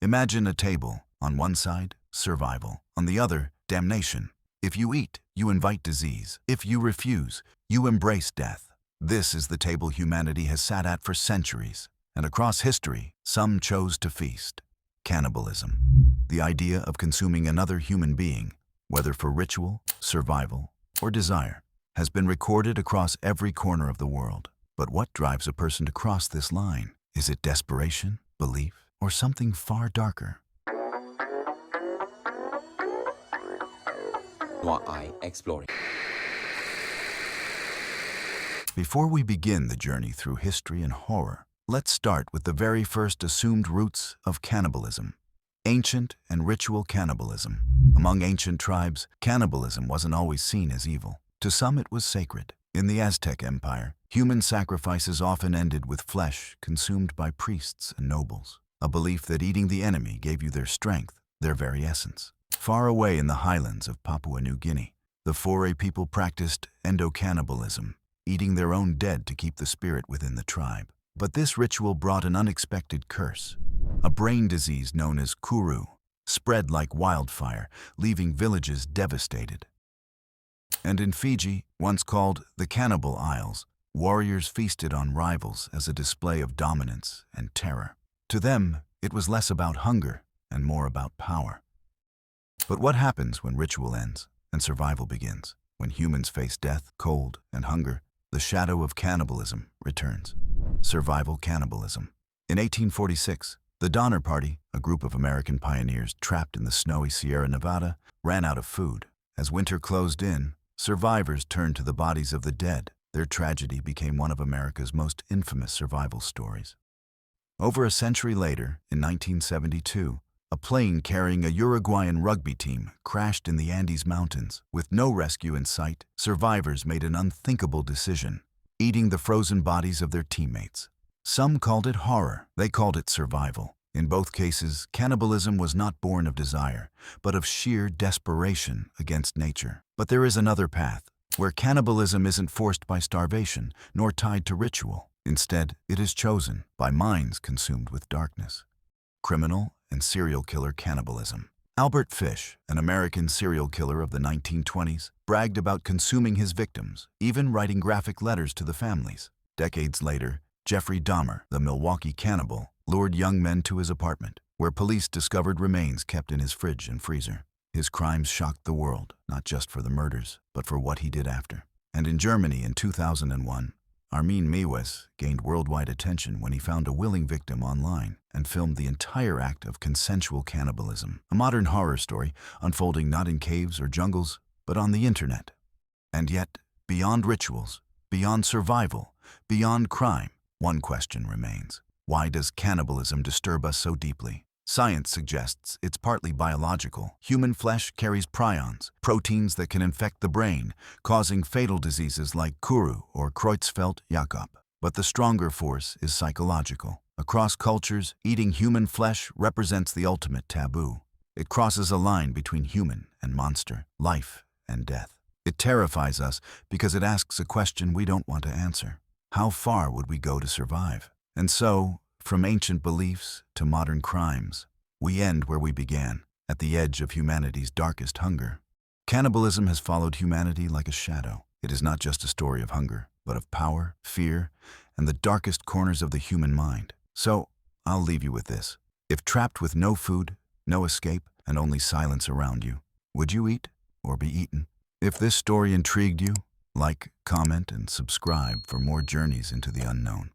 Imagine a table. On one side, survival. On the other, damnation. If you eat, you invite disease. If you refuse, you embrace death. This is the table humanity has sat at for centuries. And across history, some chose to feast. Cannibalism. The idea of consuming another human being, whether for ritual, survival, or desire, has been recorded across every corner of the world. But what drives a person to cross this line? Is it desperation, belief, or something far darker? Exploring. Before we begin the journey through history and horror, let's start with the very first assumed roots of cannibalism. Ancient and ritual cannibalism. Among ancient tribes, cannibalism wasn't always seen as evil. To some it was sacred. In the Aztec Empire, human sacrifices often ended with flesh consumed by priests and nobles, a belief that eating the enemy gave you their strength, their very essence. Far away in the highlands of Papua New Guinea, the Fore people practiced endo-cannibalism, eating their own dead to keep the spirit within the tribe. But this ritual brought an unexpected curse. A brain disease known as Kuru spread like wildfire, leaving villages devastated. And in Fiji, once called the Cannibal Isles, warriors feasted on rivals as a display of dominance and terror. To them, it was less about hunger and more about power. But what happens when ritual ends and survival begins? When humans face death, cold, and hunger, the shadow of cannibalism returns. Survival cannibalism. In 1846, the Dahmer Party, a group of American pioneers trapped in the snowy Sierra Nevada, ran out of food. As winter closed in, survivors turned to the bodies of the dead. Their tragedy became one of America's most infamous survival stories. Over a century later, in 1972, a plane carrying a Uruguayan rugby team crashed in the Andes Mountains. With no rescue in sight, survivors made an unthinkable decision: eating the frozen bodies of their teammates. Some called it horror, they called it survival. In both cases, cannibalism was not born of desire, but of sheer desperation against nature. But there is another path, where cannibalism isn't forced by starvation, nor tied to ritual. Instead, it is chosen by minds consumed with darkness. Criminal and serial killer cannibalism. Albert Fish, an American serial killer of the 1920s, bragged about consuming his victims, even writing graphic letters to the families. Decades later, Jeffrey Dahmer, the Milwaukee cannibal, lured young men to his apartment, where police discovered remains kept in his fridge and freezer. His crimes shocked the world, not just for the murders, but for what he did after. And in Germany in 2001, Armin Meiwes gained worldwide attention when he found a willing victim online and filmed the entire act of consensual cannibalism, a modern horror story unfolding not in caves or jungles, but on the internet. And yet, beyond rituals, beyond survival, beyond crime, one question remains. Why does cannibalism disturb us so deeply? Science suggests it's partly biological. Human flesh carries prions, proteins that can infect the brain, causing fatal diseases like Kuru or Creutzfeldt-Jakob. But the stronger force is psychological. Across cultures, eating human flesh represents the ultimate taboo. It crosses a line between human and monster, life and death. It terrifies us because it asks a question we don't want to answer. How far would we go to survive? And so, from ancient beliefs to modern crimes, we end where we began, at the edge of humanity's darkest hunger. Cannibalism has followed humanity like a shadow. It is not just a story of hunger, but of power, fear, and the darkest corners of the human mind. So, I'll leave you with this. If trapped with no food, no escape, and only silence around you, would you eat or be eaten? If this story intrigued you, like, comment, and subscribe for more journeys into the unknown.